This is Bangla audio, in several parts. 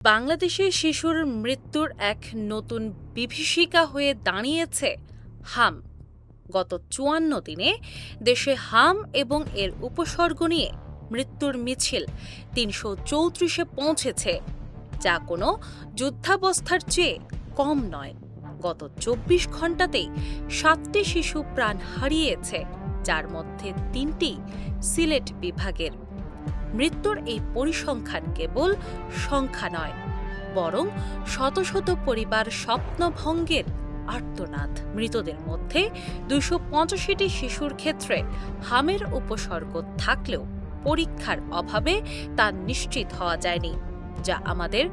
বাংলাদেশে শিশুর মৃত্যুর এক নতুন বিভীষিকা হয়ে দাঁড়িয়েছে হাম। গত ৫৪ দিনে দেশে হাম এবং এর উপসর্গ নিয়ে মৃত্যুর মিছিল ৩৩৪-এ পৌঁছেছে, যা কোনো যুদ্ধাবস্থার চেয়ে কম নয়। গত ২৪ ঘণ্টাতেই ৭টি শিশু প্রাণ হারিয়েছে, যার মধ্যে ৩টি সিলেট বিভাগের। মৃত্যুর এই পরিসংখ্যান কেবল সংখ্যা নয়, বরং শত শত পরিবার স্বপ্নভঙ্গের আর্তনাদ। মৃতদের মধ্যে ২৮৫টি শিশুর ক্ষেত্রে হামের উপসর্গ থাকলেও পরীক্ষার অভাবে তা নিশ্চিত হওয়া যায়নি, যা আমাদের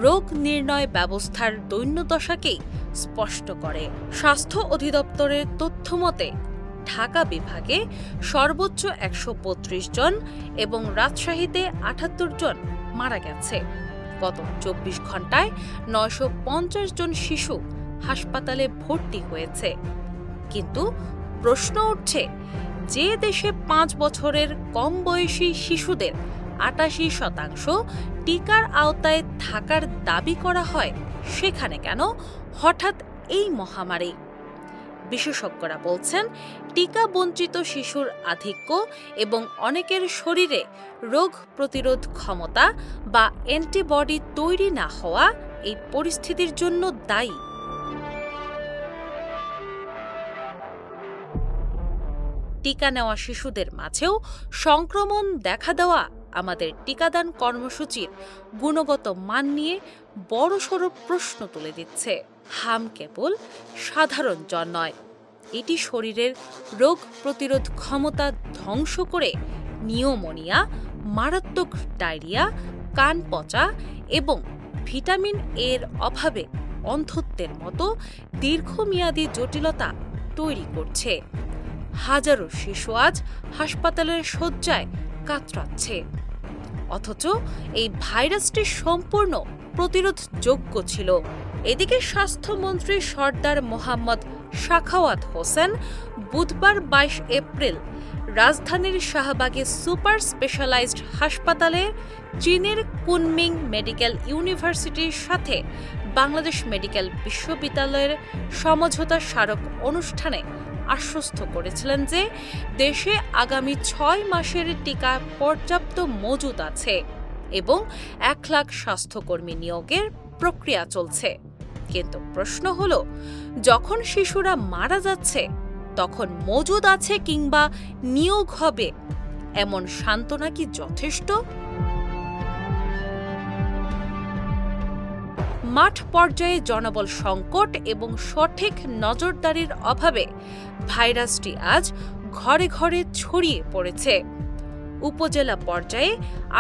রোগ নির্ণয় ব্যবস্থার দৈন্যদশাকেই স্পষ্ট করে। স্বাস্থ্য অধিদপ্তরের তথ্যমতে ঢাকা বিভাগে সর্বোচ্চ ১৩৫ জন এবং রাজশাহীতে ৭৮ জন মারা গেছে। গত ২৪ ঘণ্টায় ৯৫০ জন শিশু হাসপাতালে ভর্তি হয়েছে। কিন্তু প্রশ্ন উঠছে, যে দেশে ৫ বছরের কম বয়সী শিশুদের ৮৮% টিকার আওতায় থাকার দাবি করা হয়, সেখানে কেন হঠাৎ এই মহামারী? বিশেষজ্ঞরা বলছেন, টিকা বঞ্চিত শিশুর আধিক্য এবং অনেকের শরীরে রোগ প্রতিরোধ ক্ষমতা বা অ্যান্টিবডি তৈরি না হওয়া এই পরিস্থিতির জন্য দায়ী। টিকা নেওয়া শিশুদের মাঝেও সংক্রমণ দেখা দেওয়া আমাদের টিকাদান কর্মসূচির গুণগত মান নিয়ে বড়সড় প্রশ্ন তুলে দিচ্ছে। হাম কেবল সাধারণ জ্বর নয়, এটি শরীরের রোগ প্রতিরোধ ক্ষমতা ধ্বংস করে নিউমোনিয়া, মারাত্মক ডায়রিয়া, কান পচা এবং ভিটামিন এর অভাবে অন্ধত্বের মতো দীর্ঘমেয়াদী জটিলতা তৈরি করছে। হাজারো শিশু আজ হাসপাতালের শয্যায় কাতরাচ্ছে, অথচ এই ভাইরাসটি সম্পূর্ণ প্রতিরোধযোগ্য ছিল। এদিকে স্বাস্থ্যমন্ত্রী সর্দার মোহাম্মদ সাখাওয়াত হোসেন বুধবার ২২ এপ্রিল রাজধানীর শাহবাগে সুপার স্পেশালাইজড হাসপাতালে চীনের কুনমিং মেডিকেল ইউনিভার্সিটির সাথে বাংলাদেশ মেডিকেল বিশ্ববিদ্যালয়ের সমঝোতা স্মারক অনুষ্ঠানে আশ্বস্ত করেছিলেন যে দেশে আগামী ৬ মাসের টিকা পর্যাপ্ত মজুদ আছে এবং ১ লাখ স্বাস্থ্যকর্মী নিয়োগের প্রক্রিয়া চলছে। কিন্তু প্রশ্ন হলো, যখন শিশুরা মারা যাচ্ছে তখন মজুদ আছে কিংবা নিয়োগ হবে এমন সান্ত্বনা কি যথেষ্ট? মাঠ পর্যায়ে জনবল সংকট এবং সঠিক নজরদারির অভাবে ভাইরাসটি আজ ঘরে ঘরে ছড়িয়ে পড়েছে। উপজেলা পর্যায়ে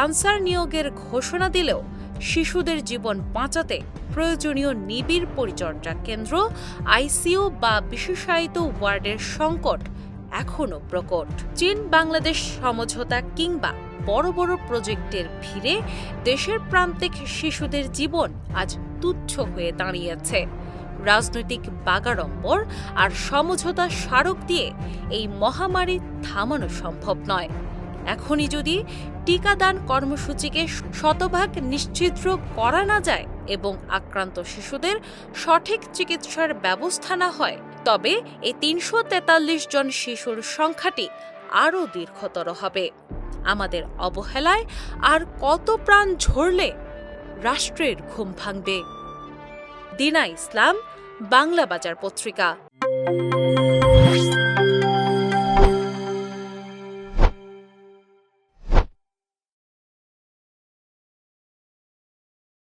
আনসার নিয়োগের ঘোষণা দিলেও শিশুদের জীবন বাঁচাতে প্রয়োজনীয় নিবিড় পরিচর্যা কেন্দ্র, আইসিইউ বা বিশেষায়িত ওয়ার্ডের সংকট এখনও প্রকট। চীন বাংলাদেশ সমঝোতা কিংবা বড় বড় প্রজেক্টের ভিড়ে দেশের প্রান্তিক শিশুদের জীবন আজ তুচ্ছ হয়ে দাঁড়িয়েছে। রাজনৈতিক বাগাড়ম্বর আর সমঝোতা স্মারক দিয়ে এই মহামারী থামানো সম্ভব নয়। এখনই যদি টিকাদান কর্মসূচিকে শতভাগ নিশ্চিদ্র করা না যায় এবং আক্রান্ত শিশুদের সঠিক চিকিৎসার ব্যবস্থা না হয়, তবে এই ৩৪৩ জন শিশুর সংখ্যাটি আরও দীর্ঘতর হবে। আমাদের অবহেলায় আর কত প্রাণ ঝরলে রাষ্ট্রের ঘুম ভাঙবে? দিনা ইসলাম, বাংলা বাজার পত্রিকা।